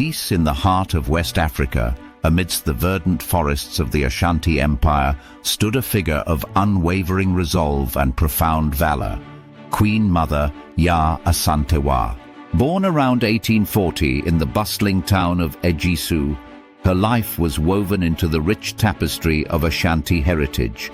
peace in the heart of West Africa, amidst the verdant forests of the Ashanti Empire, stood a figure of unwavering resolve and profound valor, Queen Mother Yaa Asantewaa. Born around 1840 in the bustling town of Ejisu, her life was woven into the rich tapestry of Ashanti heritage,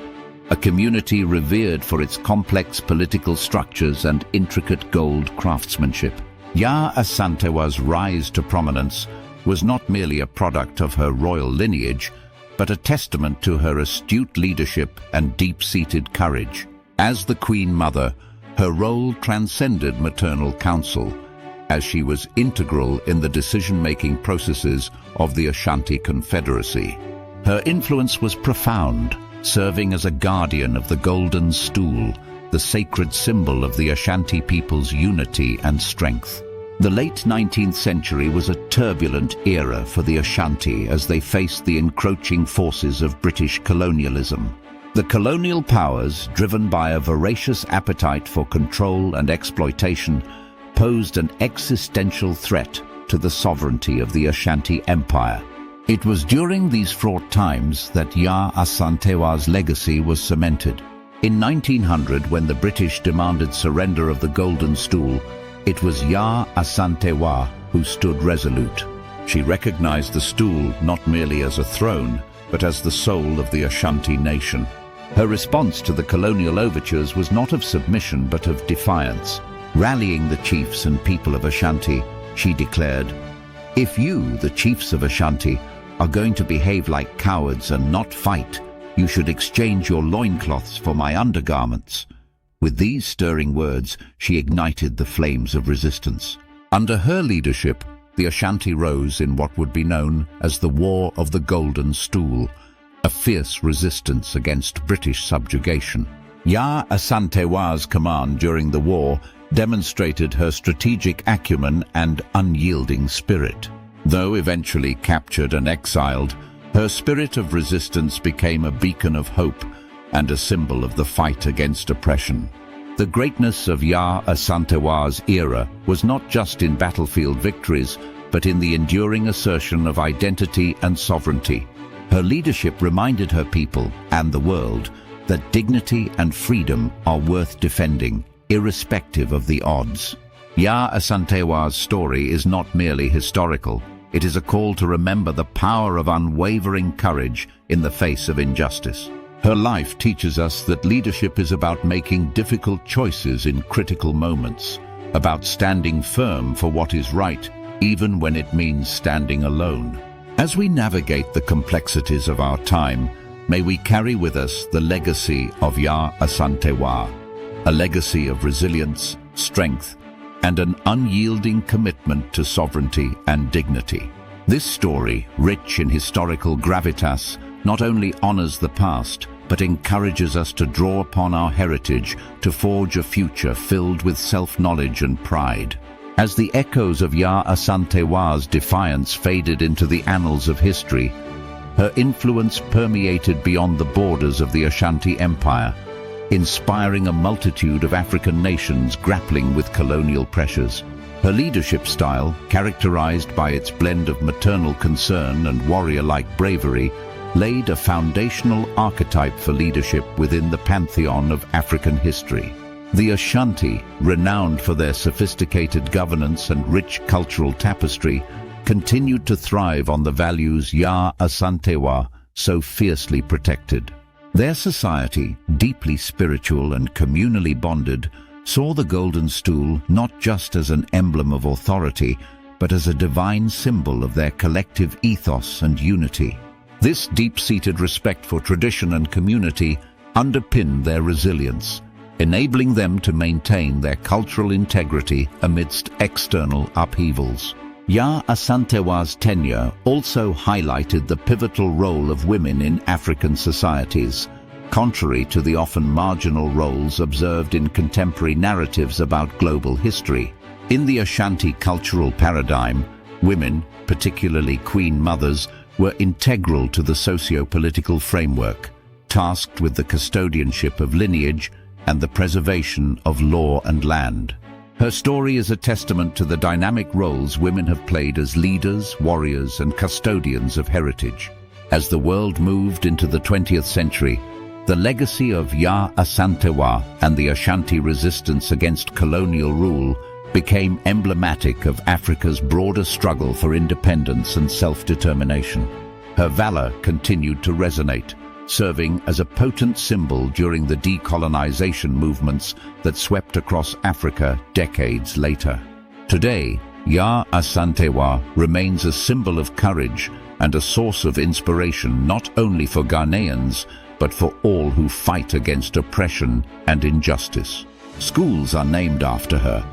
a community revered for its complex political structures and intricate gold craftsmanship. Yaa Asantewaa's rise to prominence was not merely a product of her royal lineage, but a testament to her astute leadership and deep-seated courage. As the Queen Mother, her role transcended maternal counsel, as she was integral in the decision-making processes of the Ashanti Confederacy. Her influence was profound, serving as a guardian of the Golden Stool, the sacred symbol of the Ashanti people's unity and strength. The late 19th century was a turbulent era for the Ashanti as they faced the encroaching forces of British colonialism. The colonial powers, driven by a voracious appetite for control and exploitation, posed an existential threat to the sovereignty of the Ashanti Empire. It was during these fraught times that Yaa Asantewaa's legacy was cemented. In 1900, when the British demanded surrender of the Golden Stool, it was Yaa Asantewaa who stood resolute. She recognized the stool not merely as a throne, but as the soul of the Ashanti nation. Her response to the colonial overtures was not of submission but of defiance. Rallying the chiefs and people of Ashanti, she declared, "If you, the chiefs of Ashanti, are going to behave like cowards and not fight, you should exchange your loincloths for my undergarments." With these stirring words, she ignited the flames of resistance. Under her leadership, the Ashanti rose in what would be known as the War of the Golden Stool, a fierce resistance against British subjugation. Yaa Asantewaa's command during the war demonstrated her strategic acumen and unyielding spirit. Though eventually captured and exiled, her spirit of resistance became a beacon of hope and a symbol of the fight against oppression. The greatness of Yaa Asantewaa's era was not just in battlefield victories, but in the enduring assertion of identity and sovereignty. Her leadership reminded her people and the world that dignity and freedom are worth defending, irrespective of the odds. Yaa Asantewaa's story is not merely historical. It is a call to remember the power of unwavering courage in the face of injustice. Her life teaches us that leadership is about making difficult choices in critical moments, about standing firm for what is right, even when it means standing alone. As we navigate the complexities of our time, may we carry with us the legacy of Yaa Asantewaa, a legacy of resilience, strength, and an unyielding commitment to sovereignty and dignity. This story, rich in historical gravitas, not only honors the past, but encourages us to draw upon our heritage to forge a future filled with self-knowledge and pride. As the echoes of Yaa Asantewaa's defiance faded into the annals of history, her influence permeated beyond the borders of the Ashanti Empire, inspiring a multitude of African nations grappling with colonial pressures. Her leadership style, characterized by its blend of maternal concern and warrior-like bravery, laid a foundational archetype for leadership within the pantheon of African history. The Ashanti, renowned for their sophisticated governance and rich cultural tapestry, continued to thrive on the values Yaa Asantewaa so fiercely protected. Their society, deeply spiritual and communally bonded, saw the Golden Stool not just as an emblem of authority, but as a divine symbol of their collective ethos and unity. This deep-seated respect for tradition and community underpinned their resilience, enabling them to maintain their cultural integrity amidst external upheavals. Yaa Asantewaa's tenure also highlighted the pivotal role of women in African societies, contrary to the often marginal roles observed in contemporary narratives about global history. In the Ashanti cultural paradigm, women, particularly queen mothers, were integral to the socio-political framework, tasked with the custodianship of lineage and the preservation of law and land. Her story is a testament to the dynamic roles women have played as leaders, warriors, and custodians of heritage. As the world moved into the 20th century, the legacy of Yaa Asantewaa and the Ashanti resistance against colonial rule became emblematic of Africa's broader struggle for independence and self-determination. Her valor continued to resonate, serving as a potent symbol during the decolonization movements that swept across Africa decades later. Today, Yaa Asantewaa remains a symbol of courage and a source of inspiration not only for Ghanaians, but for all who fight against oppression and injustice. Schools are named after her,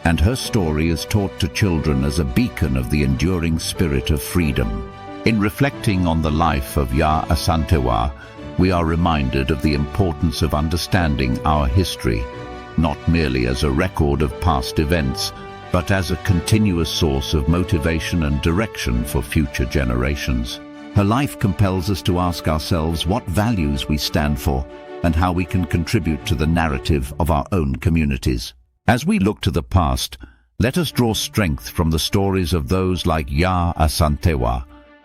and her story is taught to children as a beacon of the enduring spirit of freedom. In reflecting on the life of Yaa Asantewaa, we are reminded of the importance of understanding our history, not merely as a record of past events, but as a continuous source of motivation and direction for future generations. Her life compels us to ask ourselves what values we stand for and how we can contribute to the narrative of our own communities. As we look to the past, let us draw strength from the stories of those like Yaa Asantewaa,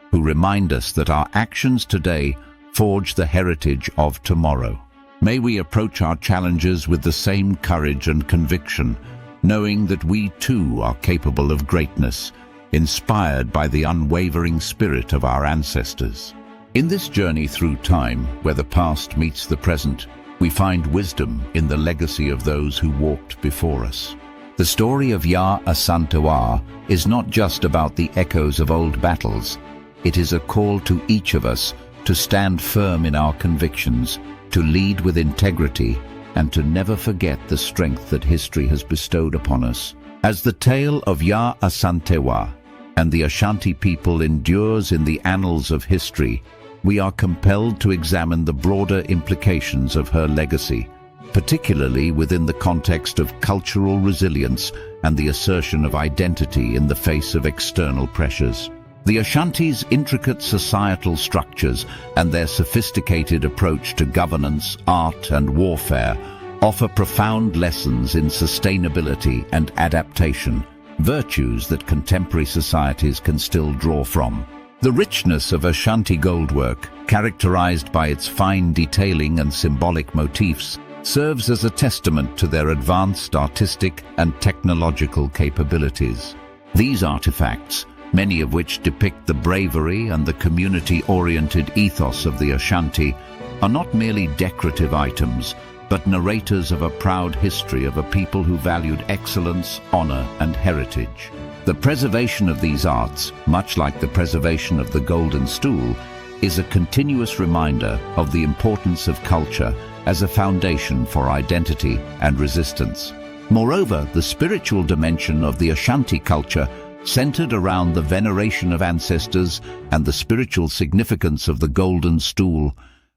who remind us that our actions today forge the heritage of tomorrow. May we approach our challenges with the same courage and conviction, knowing that we too are capable of greatness, inspired by the unwavering spirit of our ancestors. In this journey through time, where the past meets the present, we find wisdom in the legacy of those who walked before us. The story of Yaa Asantewaa is not just about the echoes of old battles. It is a call to each of us to stand firm in our convictions, to lead with integrity, and to never forget the strength that history has bestowed upon us. As the tale of Yaa Asantewaa and the Ashanti people endures in the annals of history, we are compelled to examine the broader implications of her legacy, particularly within the context of cultural resilience and the assertion of identity in the face of external pressures. The Ashanti's intricate societal structures and their sophisticated approach to governance, art, and warfare offer profound lessons in sustainability and adaptation, virtues that contemporary societies can still draw from. The richness of Ashanti goldwork, characterized by its fine detailing and symbolic motifs, serves as a testament to their advanced artistic and technological capabilities. These artifacts, many of which depict the bravery and the community-oriented ethos of the Ashanti, are not merely decorative items, but narrators of a proud history of a people who valued excellence, honor, and heritage. The preservation of these arts, much like the preservation of the Golden Stool, is a continuous reminder of the importance of culture as a foundation for identity and resistance. Moreover, the spiritual dimension of the Ashanti culture, centered around the veneration of ancestors and the spiritual significance of the Golden Stool,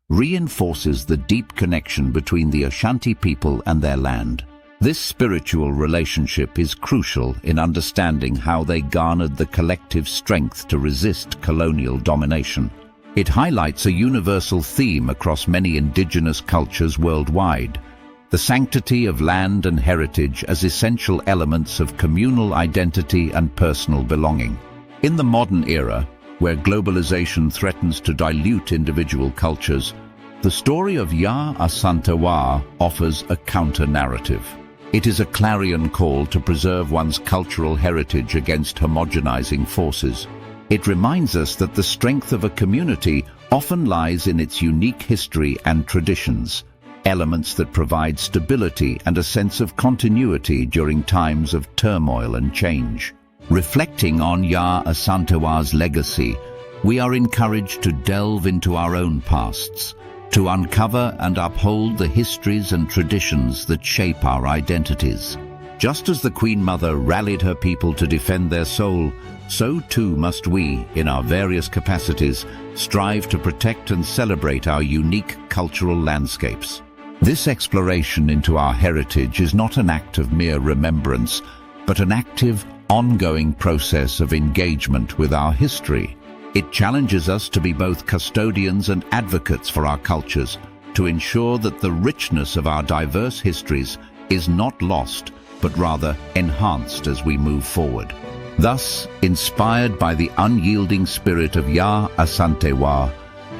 reinforces the deep connection between the Ashanti people and their land. This spiritual relationship is crucial in understanding how they garnered the collective strength to resist colonial domination. It highlights a universal theme across many indigenous cultures worldwide: the sanctity of land and heritage as essential elements of communal identity and personal belonging. In the modern era, where globalization threatens to dilute individual cultures, the story of Yaa Asantewaa offers a counter-narrative. It is a clarion call to preserve one's cultural heritage against homogenizing forces. It reminds us that the strength of a community often lies in its unique history and traditions, elements that provide stability and a sense of continuity during times of turmoil and change. Reflecting on Yaa Asantewaa's legacy, we are encouraged to delve into our own pasts, to uncover and uphold the histories and traditions that shape our identities. Just as the Queen Mother rallied her people to defend their soul, so too must we, in our various capacities, strive to protect and celebrate our unique cultural landscapes. This exploration into our heritage is not an act of mere remembrance, but an active, ongoing process of engagement with our history. It challenges us to be both custodians and advocates for our cultures, to ensure that the richness of our diverse histories is not lost, but rather enhanced as we move forward. Thus, inspired by the unyielding spirit of Yaa Asantewaa,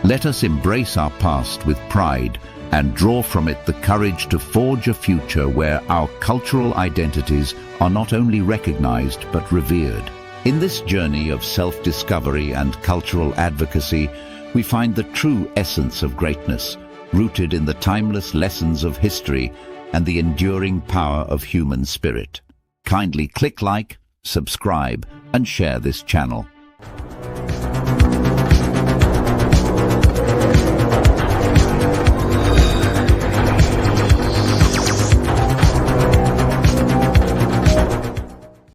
let us embrace our past with pride and draw from it the courage to forge a future where our cultural identities are not only recognized but revered. In this journey of self-discovery and cultural advocacy, we find the true essence of greatness, rooted in the timeless lessons of history and the enduring power of human spirit. Kindly click like, subscribe, and share this channel.